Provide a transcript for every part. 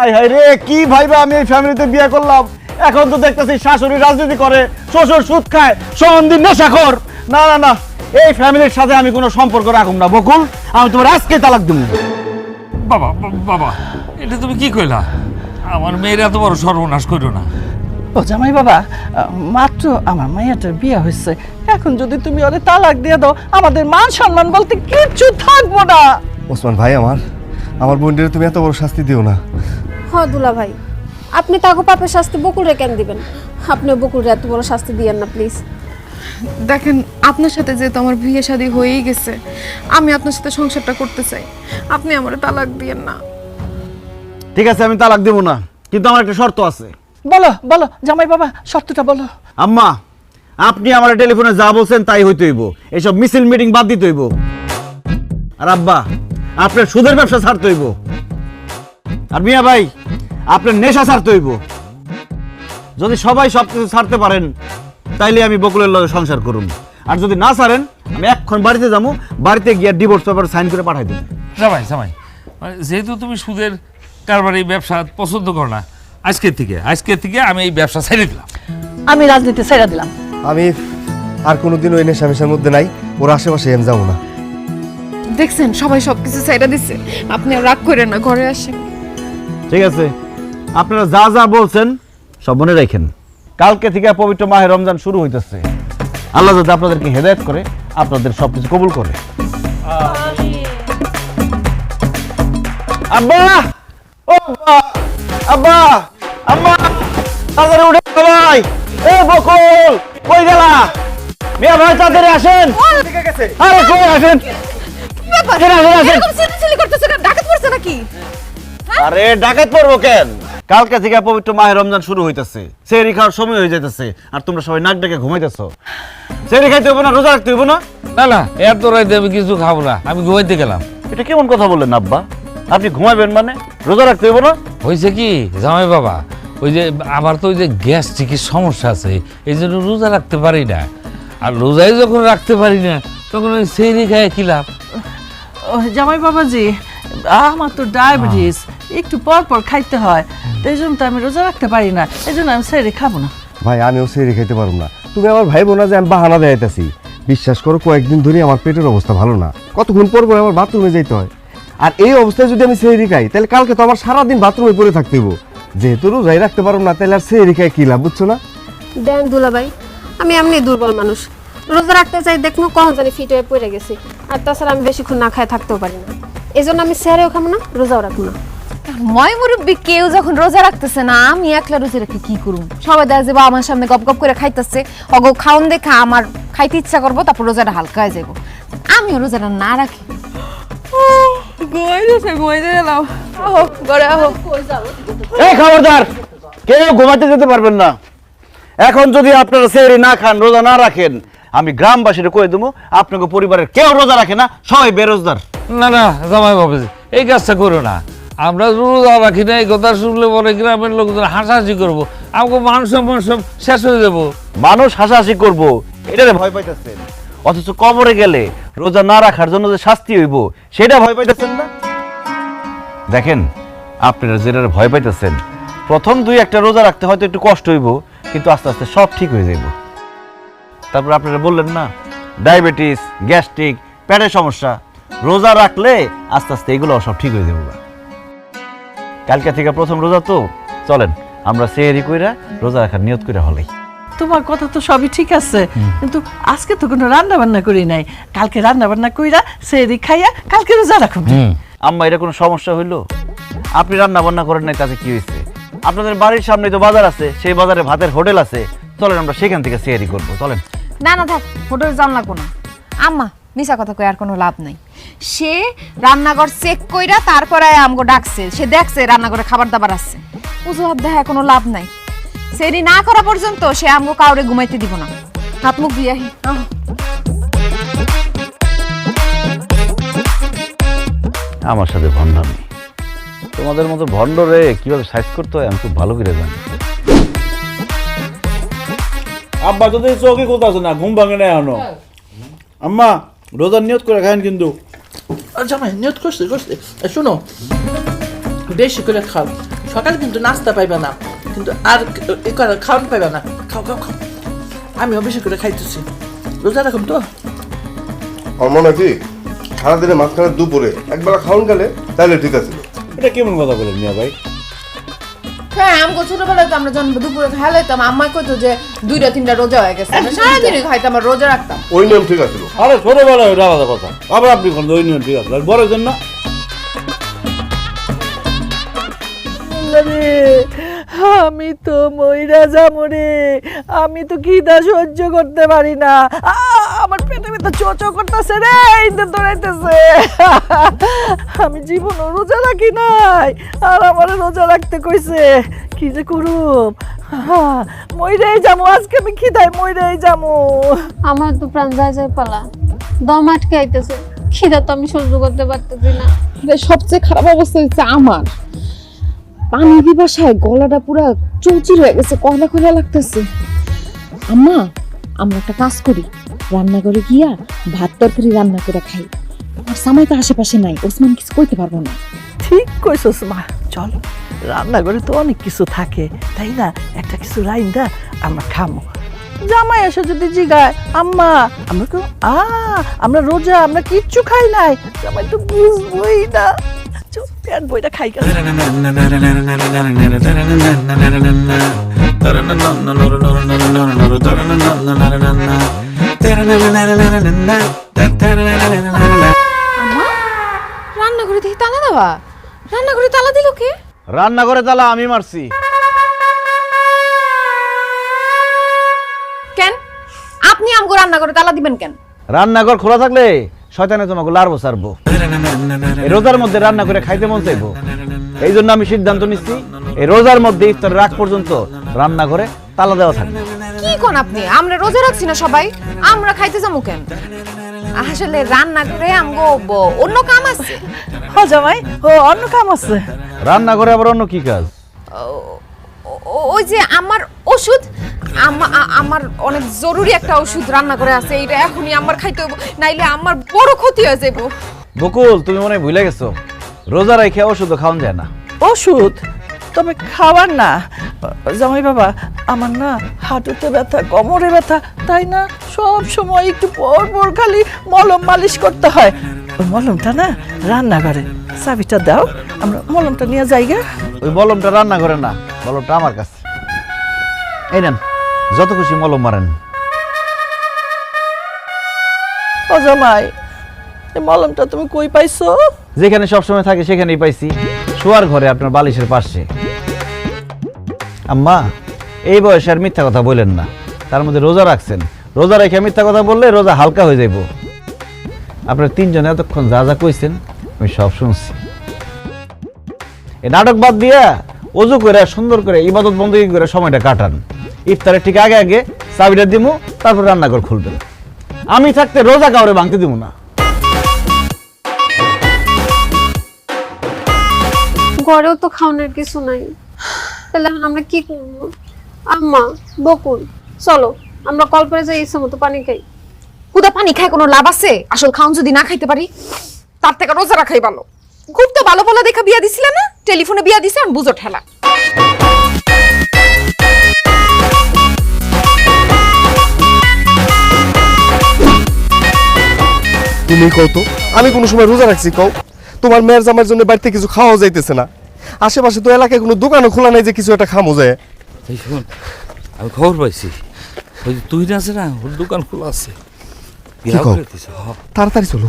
আয় হায় রে, কি ভাইবা আমি এই ফ্যামিলিতে বিয়ে করলাম। এখন তো দেখতেছি শাশুড়ি রাজনীতি করে, শ্বশুর সুদ খায়, সম্বন্ধী নেশাখোর। না না না, এই ফ্যামিলির সাথে আমি কোনো সম্পর্ক রাখুম না বকুল। আমি তোমার আজকে তালাক দেব। বাবা বাবা, এটা তুমি কি কইলা? আমার মেয়ের এত বড় সর্বনাশ করো না। ও জামাই বাবা, মাত্র আমার মাইয়াটার বিয়ে হয়েছে, এখন যদি তুমি ওরে তালাক দিয়ে দাও আমাদের মান সম্মান বলতে কিচ্ছু থাকবো না। ওসমান ভাই, আমার বোনদের তুমি এত বড় শাস্তি দিও না। হ্যাঁ দুলা ভাই, আপনি তাকে পাপের শাস্তি বকুলরে কেন দিবেন? আপনি বকুলরে এত বড় শাস্তি দিয়েন না প্লিজ। দেখেন, আপনার সাথে যেহেতু আমার বিয়ে শাদী হয়েই গেছে, আমি আপনার সাথে সংসারটা করতে চাই, আপনি আমার তালাক দিয়েন না। ঠিক আছে, আমি তালাক দেব না, কিন্তু আমার একটা শর্ত আছে। বলো বলো জামাই বাবা, শর্তটা বলো। আম্মা, আপনি আমার টেলিফোনে যা বলছেন তাই হইতে হইব, এইসব মিছিল মিটিং বাদ দিতে হইব। আর আব্বা, আপনার সুদের ব্যবসা ছাড়তে হইব। আর মিয়া ভাই, আপনার নেশা ছাড়তে হইব। যদি সবাই সবকিছু ছাড়তে পারেন তাইলে আমি বকুলের লগে সংসার করুন। আর যদি না ছাড়েন, আমি এখন বাড়িতে যাবো, বাড়িতে গিয়ে ডিভোর্স পেপার সাইন করে পাঠাই দেবো। জামাই, যেহেতু তুমি সুদের কারবার এই ব্যবসা পছন্দ করো না, আজকে থেকে আমি এই ব্যবসা ছেড়ে দিলাম। আমি রাজনীতি ছেড়ে দিলাম। আমি আর কোনোদিন ওই নেশামেশার মধ্যে নাই, ওর আশেপাশে আমি যাবো না। দেখছেন, সবাই সবকিছু চাইরা দিচ্ছে, আপনি আর রাগ করেন না, ঘরে আসেন। ঠিক আছে, আপনারা যা যা বলছেন সব মনে রাখেন। কালকে থেকে পবিত্র মাহে রমজান শুরু হইতেছে। আল্লাহ যদি আপনাদেরকে হেদায়েত করে, আপনাদের সবকিছু কবুল করে। আব্বা, ও আব্বা, আব্বা, আম্মা, তাড়াতাড়ি উঠে সবাই। এ বকুল, কই গেলা? মিয়া ভাই তাড়াতাড়ি আসেন। আরে কই আসেন? আরে ডাকাত পড়বো কেন? কালকে থেকে পবিত্র মাহে রমজান শুরু হইতেছে, সেহরি খাওয়ার সময় হয়ে যাইতেছে, আর তোমরা সবাই নাক ডেকে ঘুমাইতেছো। সেহরি খাইতে হইব না, রোজা রাখতে হইব না? না, এত রাইতে আমি কিছু খাবো না, আমি ঘুমাইতে গেলাম। এটা কেমন কথা বললেন আব্বা? আপনি ঘুমাবেন মানে রোজা রাখতে হইব না? হয়েছে কি জামাই বাবা, ওই যে আমার তো ওই যে গ্যাস্ট্রিকের সমস্যা আছে, এই জন্য রোজা রাখতে পারি না। আর রোজাই যখন রাখতে পারি না, তখন ওই সেহরি খায় কি লাভ? জামাই বাবাজি, আমার তো ডায়াবেটিস, একটু পর পর খাইতে হয়, এই জন্য তো আমি রোজা রাখতে পারি না, এই জন্য আমি সেহরি খাবো না। ভাই, আমিও সেহরি খাইতে পারবো না। তুমি আমার ভাই বোনা যে আমি বাহানা দেখাইতেছি, বিশ্বাস করো কয়েকদিন ধরে আমার পেটের অবস্থা ভালো না, কতক্ষণ পর পর আমার বাথরুমে যেতে হয়। আর এই অবস্থায় যদি আমি সেহরি খাই, তাহলে কালকে তো আমার সারাদিন বাথরুমে পড়ে থাকতে হইব। যেহেতু রোজাই রাখতে পারবো না, তাহলে আর সেহরি খাই কি লাভ, বুঝছো না? দেন দুলা ভাই, আমি এমনি দুর্বল মানুষ, রোজা রাখতে চাই দেখুন কখন জানি ফিট হয়ে পড়ে গেছি। আর তাছাড়া আমি বেশিক্ষণ না খায় থাকতেও পারি না, এই জন্য আমি সেহরিও খাবো না, রোজাও রাখবো না। ময় মুরব্বী কেউ যখন রোজা রাখতেছে না, আমি একলা রোজা রেখে কি করুম? সবাই দেখা যাবো আমার সামনে গপ গপ করে খাইতেছে, অগো খাওন দেখে আমার খাইতে ইচ্ছা করবো, তারপর রোজাটা হালকা হয়ে যাবো। আমিও রোজাটা না রাখি। এই খবরদার, কেউ ঘুমাতে যেতে পারবেন না। এখন যদি আপনারা সেহরি না খান, রোজা না রাখেন, আমি গ্রামবাসীরা কয়ে দেবো আপনাকে পরিবারের কেউ রোজা রাখে না, সবাই বেরোজগার। না জামাই বাবা, এই কাজটা করো না। আমরা রোজা রাখি না, এই কথা শুনলে পরে গ্রামের লোকজন হাসাহাসি করবো, আমাকে মানুষ সব শেষ হয়ে যাবো। মানুষ হাসাহাসি করবো এটারে ভয় পাইতেছেন, অথচ কবরে গেলে রোজা না রাখার জন্য যে শাস্তি হইব সেটা ভয় পাইতেছেন না। দেখেন, আপনারা যেটা ভয় পাইতেছেন, প্রথম 2-1টা রোজা রাখতে হয়তো একটু কষ্ট হইব, কিন্তু আস্তে আস্তে সব ঠিক হয়ে যাইব। তারপর আপনারা বললেন না ডায়াবেটিস, গ্যাস্ট্রিক, পেটের সমস্যা, রোজা রাখলে আস্তে আস্তে এগুলো সব ঠিক হয়ে যাবে। কালকে থেকে প্রথম রোজা তো, চলেন আমরা সেহরি কইরা রোজা রাখার নিয়ত কইরা হলেই। তোমার কথা তো সবই ঠিক আছে, কিন্তু আজকে তো কোনো রান্না বান্না করি নাই, কালকে রান্না বান্না কইরা সেহরি খাইয়া কালকে রোজা রাখুন। আম্মা, এটা কোনো সমস্যা হইলো? আপনি রান্না বান্না করেন নাই, তাতে কি হয়েছে? আপনাদের বাড়ির সামনে তো বাজার আছে, সেই বাজারে ভাতের হোটেল আছে, চলেন আমরা সেখান থেকে সেহরি করবো, চলেন। না থাক, হোটেল যান লাগবো না। আম্মা মিশা কথা কই আর কোনো লাভ নাই। সে রান্নাঘর চেক কইরা তারপরে আমগো ডাকছে, সে দেখছে রান্নাঘরে খাবার দাবার আছে, অজুহাত দেখা কোনো লাভ নাই। সেরি না করা পর্যন্ত সে আমগো কাউরে ঘুমাইতে দিব না। হাত মুখ দিয়ে আহি। আমার সাথে ভণ্ডামি, তোমাদের মতো ভণ্ডরে কিভাবে সাইজ করতে হয় আমি খুব ভালো করে জানি। আব্বা তো চোখে কোথাও আছে না, ঘুম ভাঙে না এখনো। আম্মা, রোজার নিয়ত করে খান কিন্তু। জামাই নিয়ত করছে, শোনো বেশি করে খাও, সকালে কিন্তু নাস্তা পাইবা না, কিন্তু আর খাওয়ান পাইবা না। খাও খাও খাও, আমি বেশি করে খাইতেছি, রোজা রাখুন তো। আমার মনে হয় কি সারাদিনে মাঝখানে দুপুরে একবার খাওয়ান গেলে তাহলে ঠিক আছে। এটা কেমন কথা বলেন মিয়া ভাই? হ্যাঁ আমাকে ছোটবেলায় তো আমরা যখন দুপুরে খেলাইতাম আম্মা কইতো যে 2-3টা রোজা হয়ে গেছে, আমরা সারাদিনই খাইতাম আর রোজা রাখতাম। ওই নিয়ম ঠিক আছে। আরে ছোটবেলায় ওটা আলাদা কথা, আবার আপনি কোন ওই নিয়ম ঠিক আছে, বড় জন্য আমি তো মইরা যাবো রে, আমি তো খিদা সহ্য করতে পারি না, আমার পেটে ব্যথা চোচো করতেছে রে, ইন্দে দৌড়াইতেছে। আমি জীবনও রোজা রাখি নাই, আর আমার রোজা রাখতে কইছে, কি যে করুম, মইরাই যাবো আজকে, আমি খিদায় মইরাই যাবো। আমার তো প্রাণ যায় যায় পালা, দম আটকে আইতেছে, খিদা তো আমি সহ্য করতে পারতেছি না। সবচেয়ে খারাপ অবস্থা হচ্ছে আমার, পানি পিপাসায় গলাটা পুরা চৌচির হয়ে গেছে, কয়লা কয়লা লাগতেছে। আম্মা আমরা একটা কাজ করি, রান্নাঘরে গিয়া ভাত তরকারি রান্না করে খাই, আর সামাই তো আশেপাশে নাই, ওসমান কিছু কইতে পারবো না। ঠিক কইছস মা, চল রান্নাঘরে তো অনেক কিছু থাকে, তাই না? একটা কিছু রাইন্দা আমরা খামো। জামাই এসে যদি জিগায় আম্মা আমরা কেউ আমরা রোজা, আমরা কিচ্ছু খাই নাই, জামাই তো বুঝবই না, চল পেট বইটা খাই গেল। আম্মা রান্নাঘরে দেখি তালা দেওয়া, রান্নাঘরে তালা দিল কে? রান্নাঘরে তালা আমি মারছি। কেন আপনি আমগো রান্নাঘরে তালা দিবেন কেন? রান্নাঘর খোলা থাকলে শয়তানে তোমাকে লাড়বো সারবো, এই রোজার মধ্যে রান্না করে খাইতে মন চাইবো, এই জন্য আমি সিদ্ধান্ত নিচ্ছি এই রোজার মধ্যে ইফতারের আগ পর্যন্ত রান্নাঘরে তালা দেওয়া থাকবে। কি কোন আপনি? আমরা রোজা রাখছি না সবাই, আমরা খাইতে যাবো কেন? আসলে রান্নাঘরে আমগো অন্য কাম আছে। হ জামাই, ও অন্য কাম আছে। রান্নাঘরে আবার অন্য কি কাজ? ওই যে আমার ওষুধ, আমার অনেক জরুরি একটা ওষুধ রান্না করে আছে, এটা এখনই আমার খাইতে হইব, নাইলে আমার বড় ক্ষতি হয়ে যাইব। বকুল তুমি মনে হয় ভুলে গেছো, রোজা রেখে ওষুধ খাওয়ান যায় না। ওষুধ তবে খাবার না জামাই বাবা, আমার না হাঁটুতে ব্যথা, কোমরে ব্যথা, তাই না সব সময় একটু পর পর খালি মলম মালিশ করতে হয়। ওই মলমটা না রান্নাঘরে, চাবিটা দাও, আমরা মলমটা নিয়ে যাই গে। ওই মলমটা রান্নাঘরে না, মলমটা আমার কাছে। এই নেন, যত খুশি মলম মারেন। ও জামাই, এই মলমটা তুমি কই পাইছো? যেখানে সবসময় থাকে সেখানেই পাইছি, শোয়ার ঘরে আপনার বালিশের পাশে। আম্মা এই বয়সে আর মিথ্যা কথা বললেন না, তার মধ্যে রোজা রাখছেন, রোজা রেখে মিথ্যা কথা বললে রোজা হালকা হয়ে যাইব। আপনার তিনজনে এতক্ষণ যা যা কইছেন আমি সব শুনছি। এই নাটক বাদ দিয়া ওযু করে সুন্দর করে ইবাদত বন্দী করে সময়টা কাটান। ইফতারের ঠিক আগে আগে চাবিটা দিমু, তারপর রান্নাঘর খুলবেন। আমি থাকতে রোজা কাউরে ভাঙতে দিব না। ঘরেও তো খাওয়ানোর কিছু নাই, তাহলে এখন আমরা কি করবো? আম্মা, বকুল, চলো আমরা কল করে যাই, ইচ্ছে মতো পানি খাই। কুদা পানি খায় কোনো লাভ আছে? আসল খাওন যদি না খাইতে পারি, তার থেকে রোজা রাখাই ভালো। খুব তো ভালো ভালো দেখা বিয়া দিছিলে না, টেলিফোনে বিয়া দিছে, আমি বুঝো ঠেলা। তুমি কও তো আমি কোনো সময় রোজা রাখছি? কও তোমার মেয়ের জামার জন্য বাড়িতে কিছু খাওয়া যাইতেছে না, আশেপাশে তো এলাকায় কোনো দোকানও খোলা নাই যে কিছু একটা খামো যায়। এই শোন, আমি খবর পাইছি ওই যে তুই আছে না, ওর দোকান খোলা আছে। কও? তাড়াতাড়ি চলো।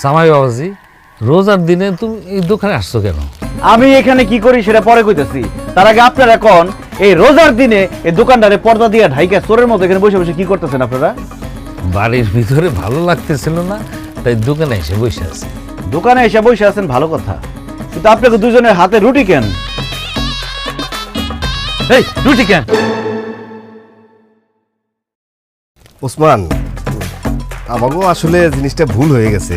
জামাই বাবাজি, রোজার দিনে তুমি এই দোকানে আসছো কেন? আমি এখানে কি করি সেটা পরে কইতেছি, তার আগে আপনারা এখন এই রোজার দিনে এই দোকানদারে পর্দা দিয়ে ঢাইকা চোরের মতো এখানে বসে বসে কি করতেছেন আপনারা? বাড়ির ভিতরে ভালো লাগতেছিল না, তাই দোকানে এসে বসে আছে। দোকানে এসে বসে আছেন ভালো কথা, কিন্তু আপনাকে দুজনের হাতে রুটি কেন? এই রুটি কেন? ওসমান, আমাকেও আসলে জিনিসটা ভুল হয়ে গেছে।